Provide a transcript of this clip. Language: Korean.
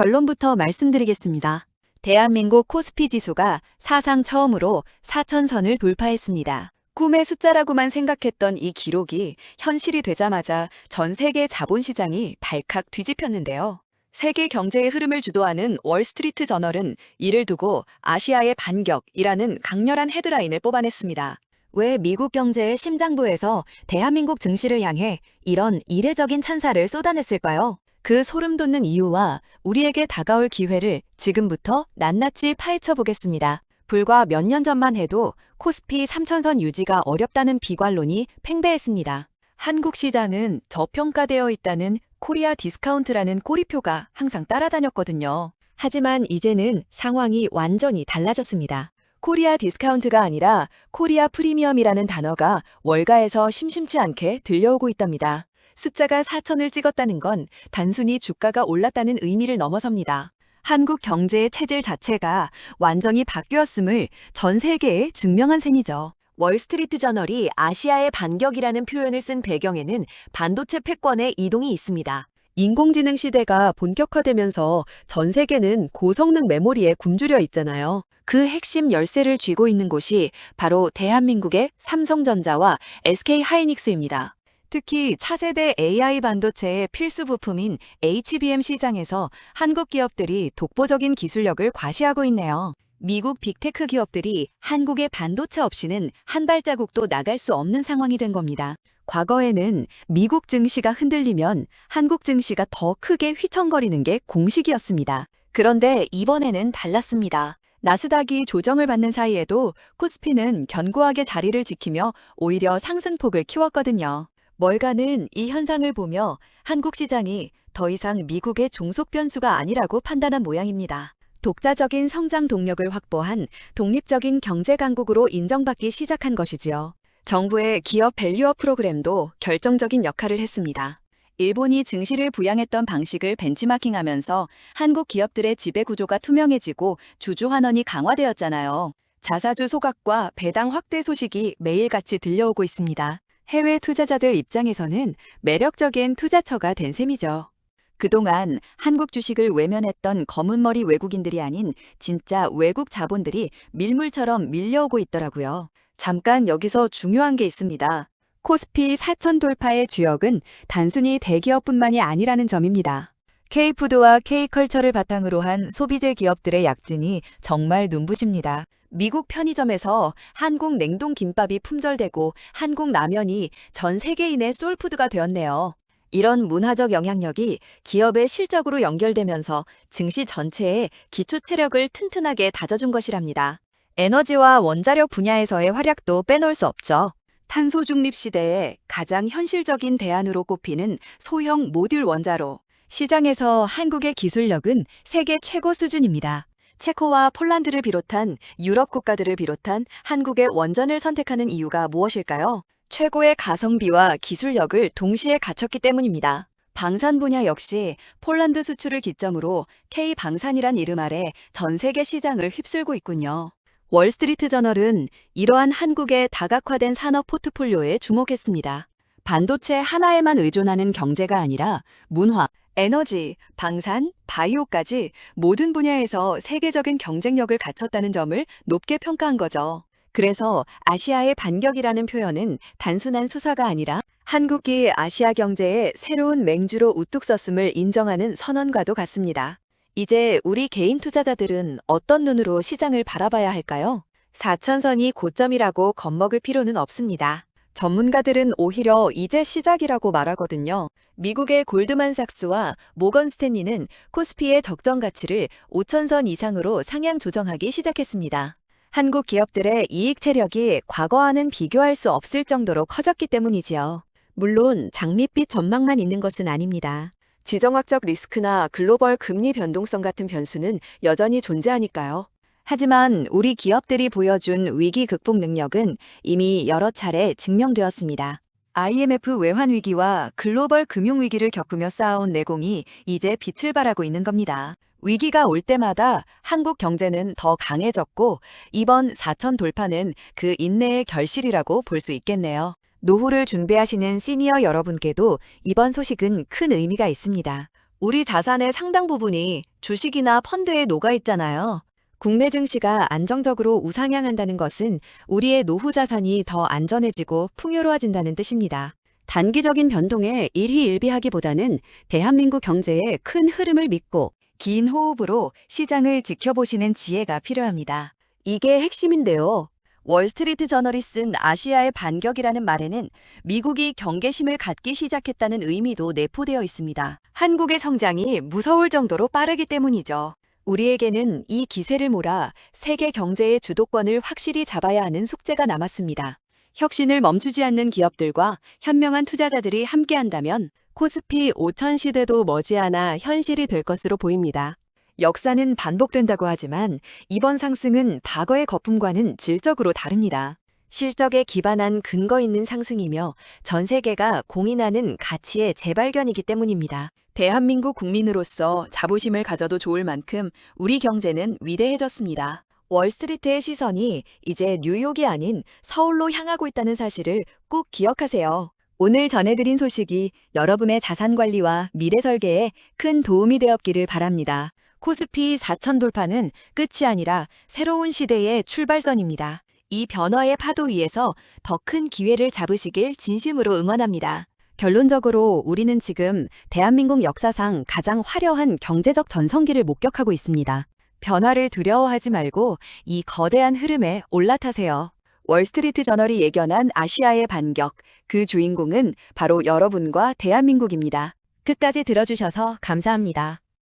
결론부터 말씀드리겠습니다. 대한민국 코스피 지수가 사상 처음으로 4,000선을 돌파했습니다. 꿈의 숫자라고만 생각했던 이 기록이 현실이 되자마자 전 세계 자본시장이 발칵 뒤집혔는데요. 세계 경제의 흐름을 주도하는 월스트리트 저널은 이를 두고 아시아의 반격이라는 강렬한 헤드라인을 뽑아냈습니다. 왜 미국 경제의 심장부에서 대한민국 증시를 향해 이런 이례적인 찬사를 쏟아냈을까요? 그 소름 돋는 이유와 우리에게 다가올 기회를 지금부터 낱낱이 파헤쳐 보겠습니다. 불과 몇 년 전만 해도 코스피 3,000선 유지가 어렵다는 비관론이 팽배했습니다. 한국 시장은 저평가되어 있다는 코리아 디스카운트라는 꼬리표가 항상 따라다녔거든요. 하지만 이제는 상황이 완전히 달라졌습니다. 코리아 디스카운트가 아니라 코리아 프리미엄이라는 단어가 월가에서 심심치 않게 들려오고 있답니다. 숫자가 4,000을 찍었다는 건 단순히 주가가 올랐다는 의미를 넘어섭니다. 한국 경제의 체질 자체가 완전히 바뀌었음을 전 세계에 증명한 셈이죠. 월스트리트 저널이 아시아의 반격이라는 표현을 쓴 배경에는 반도체 패권의 이동이 있습니다. 인공지능 시대가 본격화되면서 전 세계는 고성능 메모리에 굶주려 있잖아요. 그 핵심 열쇠를 쥐고 있는 곳이 바로 대한민국의 삼성전자와 SK하이닉스입니다. 특히 차세대 AI 반도체의 필수 부품인 HBM 시장에서 한국 기업들이 독보적인 기술력을 과시하고 있네요. 미국 빅테크 기업들이 한국의 반도체 없이는 한 발자국도 나갈 수 없는 상황이 된 겁니다. 과거에는 미국 증시가 흔들리면 한국 증시가 더 크게 휘청거리는 게 공식이었습니다. 그런데 이번에는 달랐습니다. 나스닥이 조정을 받는 사이에도 코스피는 견고하게 자리를 지키며 오히려 상승폭을 키웠거든요. 월가는 이 현상을 보며 한국 시장이 더 이상 미국의 종속 변수가 아니라고 판단한 모양입니다. 독자적인 성장 동력을 확보한 독립적인 경제 강국으로 인정받기 시작한 것이지요. 정부의 기업 밸류업 프로그램도 결정적인 역할을 했습니다. 일본이 증시를 부양했던 방식을 벤치마킹하면서 한국 기업들의 지배 구조가 투명해지고 주주 환원이 강화되었잖아요. 자사주 소각과 배당 확대 소식이 매일같이 들려오고 있습니다. 해외 투자자들 입장에서는 매력적인 투자처가 된 셈이죠. 그동안 한국 주식을 외면했던 검은머리 외국인들이 아닌 진짜 외국 자본들이 밀물처럼 밀려오고 있더라고요. 잠깐 여기서 중요한 게 있습니다. 코스피 4,000 돌파의 주역은 단순히 대기업뿐만이 아니라는 점입니다. K푸드와 K컬처를 바탕으로 한 소비재 기업들의 약진이 정말 눈부십니다. 미국 편의점에서 한국 냉동 김밥이 품절되고 한국 라면이 전 세계인의 소울푸드가 되었네요. 이런 문화적 영향력이 기업의 실적으로 연결되면서 증시 전체에 기초 체력을 튼튼하게 다져준 것이랍니다. 에너지와 원자력 분야에서의 활약도 빼놓을 수 없죠. 탄소 중립 시대에 가장 현실적인 대안으로 꼽히는 소형 모듈 원자로. 시장에서 한국의 기술력은 세계 최고 수준입니다. 체코와 폴란드를 비롯한 유럽 국가들을 비롯한 한국의 원전을 선택하는 이유가 무엇일까요? 최고의 가성비와 기술력을 동시에 갖췄기 때문입니다. 방산 분야 역시 폴란드 수출을 기점으로 K방산이란 이름 아래 전 세계 시장을 휩쓸고 있군요. 월스트리트 저널은 이러한 한국의 다각화된 산업 포트폴리오에 주목했습니다. 반도체 하나에만 의존하는 경제가 아니라 문화, 에너지, 방산, 바이오까지 모든 분야에서 세계적인 경쟁력을 갖췄다는 점을 높게 평가한 거죠. 그래서 아시아의 반격이라는 표현은 단순한 수사가 아니라 한국이 아시아 경제의 새로운 맹주로 우뚝 섰음을 인정하는 선언과도 같습니다. 이제 우리 개인 투자자들은 어떤 눈으로 시장을 바라봐야 할까요? 4,000선이 고점이라고 겁먹을 필요는 없습니다. 전문가들은 오히려 이제 시작이라고 말하거든요. 미국의 골드만삭스와 모건 스탠리는 코스피의 적정 가치를 5,000선 이상으로 상향 조정하기 시작했습니다. 한국 기업들의 이익 체력이 과거와는 비교할 수 없을 정도로 커졌기 때문이지요. 물론 장밋빛 전망만 있는 것은 아닙니다. 지정학적 리스크나 글로벌 금리 변동성 같은 변수는 여전히 존재하니까요. 하지만 우리 기업들이 보여준 위기 극복 능력은 이미 여러 차례 증명되었습니다. IMF 외환 위기와 글로벌 금융 위기를 겪으며 쌓아온 내공이 이제 빛을 발하고 있는 겁니다. 위기가 올 때마다 한국 경제는 더 강해졌고 이번 4,000 돌파는 그 인내의 결실이라고 볼 수 있겠네요. 노후를 준비하시는 시니어 여러분께도 이번 소식은 큰 의미가 있습니다. 우리 자산의 상당 부분이 주식이나 펀드에 녹아 있잖아요. 국내 증시가 안정적으로 우상향한다는 것은 우리의 노후 자산이 더 안전해지고 풍요로워진다는 뜻입니다. 단기적인 변동에 일희일비하기보다는 대한민국 경제의 큰 흐름을 믿고 긴 호흡으로 시장을 지켜보시는 지혜가 필요합니다. 이게 핵심인데요. 월스트리트 저널이 쓴 아시아의 반격이라는 말에는 미국이 경계심을 갖기 시작했다는 의미도 내포되어 있습니다. 한국의 성장이 무서울 정도로 빠르기 때문이죠. 우리에게는 이 기세를 몰아 세계 경제의 주도권을 확실히 잡아야 하는 숙제가 남았습니다. 혁신을 멈추지 않는 기업들과 현명한 투자자들이 함께한다면 코스피 5천 시대도 머지않아 현실이 될 것으로 보입니다. 역사는 반복된다고 하지만 이번 상승은 과거의 거품과는 질적으로 다릅니다. 실적에 기반한 근거 있는 상승이며 전 세계가 공인하는 가치의 재발견이기 때문입니다. 대한민국 국민으로서 자부심을 가져도 좋을 만큼 우리 경제는 위대해졌습니다. 월스트리트의 시선이 이제 뉴욕이 아닌 서울로 향하고 있다는 사실을 꼭 기억하세요. 오늘 전해드린 소식이 여러분의 자산 관리와 미래 설계에 큰 도움이 되었기를 바랍니다. 코스피 4천 돌파는 끝이 아니라 새로운 시대의 출발선입니다. 이 변화의 파도 위에서 더 큰 기회를 잡으시길 진심으로 응원합니다. 결론적으로 우리는 지금 대한민국 역사상 가장 화려한 경제적 전성기를 목격하고 있습니다. 변화를 두려워하지 말고 이 거대한 흐름에 올라타세요. 월스트리트 저널이 예견한 아시아의 반격, 그 주인공은 바로 여러분과 대한민국입니다. 끝까지 들어주셔서 감사합니다.